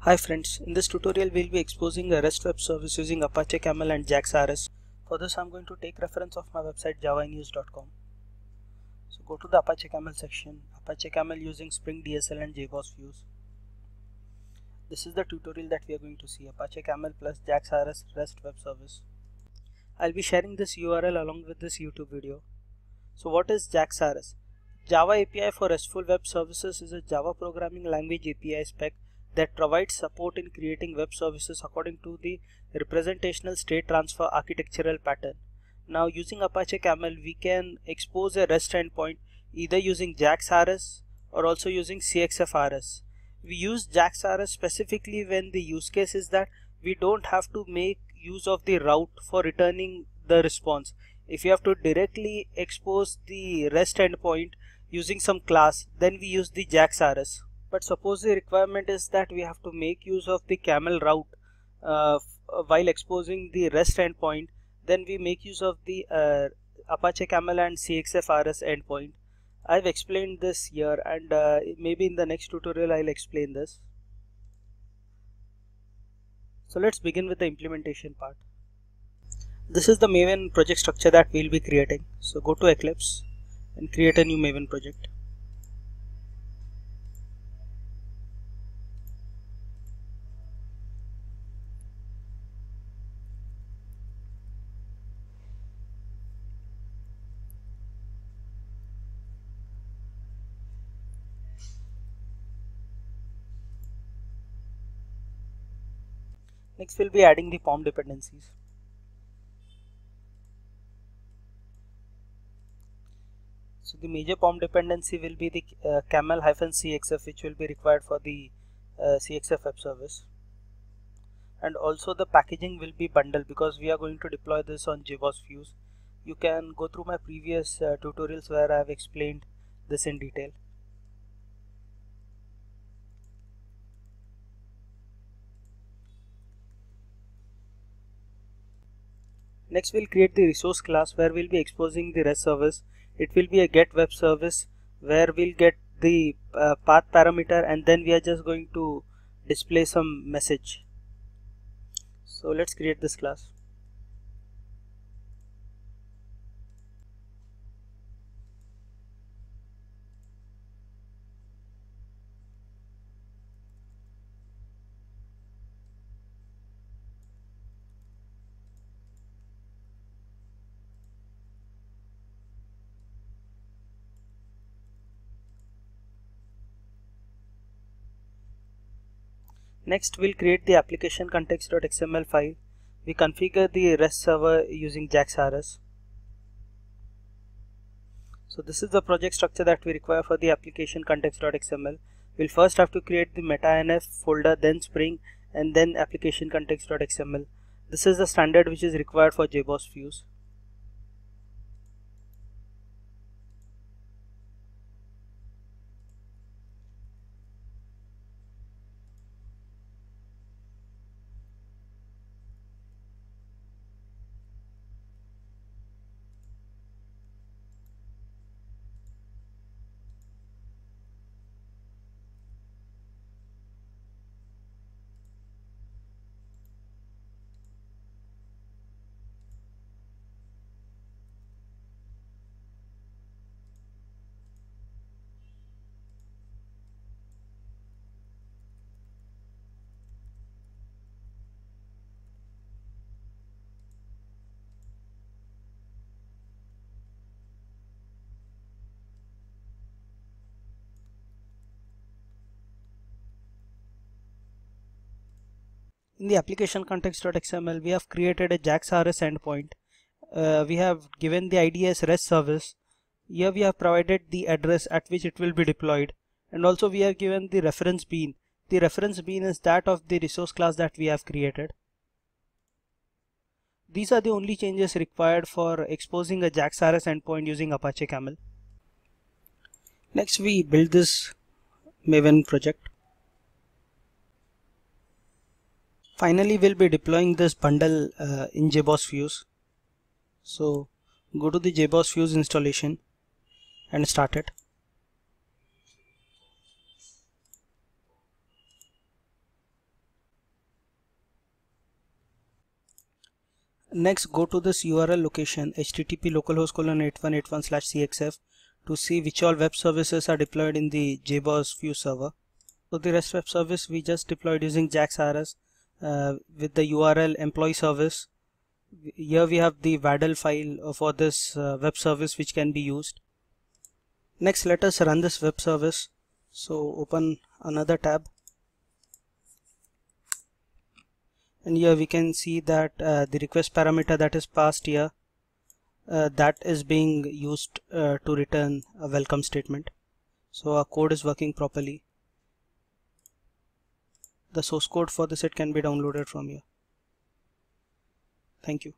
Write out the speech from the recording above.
Hi friends, in this tutorial we'll be exposing a REST web service using Apache Camel and JAX-RS. For this I'm going to take reference of my website javanews.com. So go to the Apache Camel section, Apache Camel using Spring DSL and JBoss views. This is the tutorial that we are going to see, Apache Camel plus JAX-RS REST web service. I'll be sharing this URL along with this YouTube video. So what is JAX-RS? Java API for RESTful web services is a Java programming language API spec that provides support in creating web services according to the representational state transfer architectural pattern. Now using Apache Camel we can expose a REST endpoint either using JAX-RS or also using CXF-RS. We use JAX-RS specifically when the use case is that we don't have to make use of the route for returning the response. If you have to directly expose the REST endpoint using some class, then we use the JAX-RS. But suppose the requirement is that we have to make use of the camel route while exposing the REST endpoint, then we make use of the Apache Camel and CXF-RS endpoint. I've explained this here, and maybe in the next tutorial I'll explain this. So let's begin with the implementation part. This is the Maven project structure that we'll be creating. So go to Eclipse and create a new Maven project. Next we'll be adding the POM dependencies. So the major POM dependency will be the camel-cxf, which will be required for the CXF web service. And also the packaging will be bundled because we are going to deploy this on JBoss views. You can go through my previous tutorials where I have explained this in detail. Next we'll create the resource class where we'll be exposing the REST service. It will be a get web service where we'll get the path parameter, and then we are just going to display some message. So let's create this class. Next we'll create the application context.xml file. We configure the REST server using JAX-RS. So this is the project structure that we require for the application context.xml. We'll first have to create the meta-nf folder, then Spring, and then application context.xml. This is the standard which is required for JBoss views. In the application context.xml, we have created a JAX-RS endpoint. We have given the ID as REST service. Here we have provided the address at which it will be deployed, and also we have given the reference bean. The reference bean is that of the resource class that we have created. These are the only changes required for exposing a JAX-RS endpoint using Apache Camel. Next we build this Maven project. Finally we'll be deploying this bundle in JBoss views. So go to the JBoss views installation and start it. Next, go to this URL location http localhost:8181/cxf to see which all web services are deployed in the JBoss View server. So the REST web service we just deployed using JAX-RS with the URL employee service. Here we have the WADL file for this web service which can be used. Next, let us run this web service. So open another tab, and here we can see that the request parameter that is passed here, that is being used to return a welcome statement. So our code is working properly. The source code for this, it can be downloaded from here. Thank you.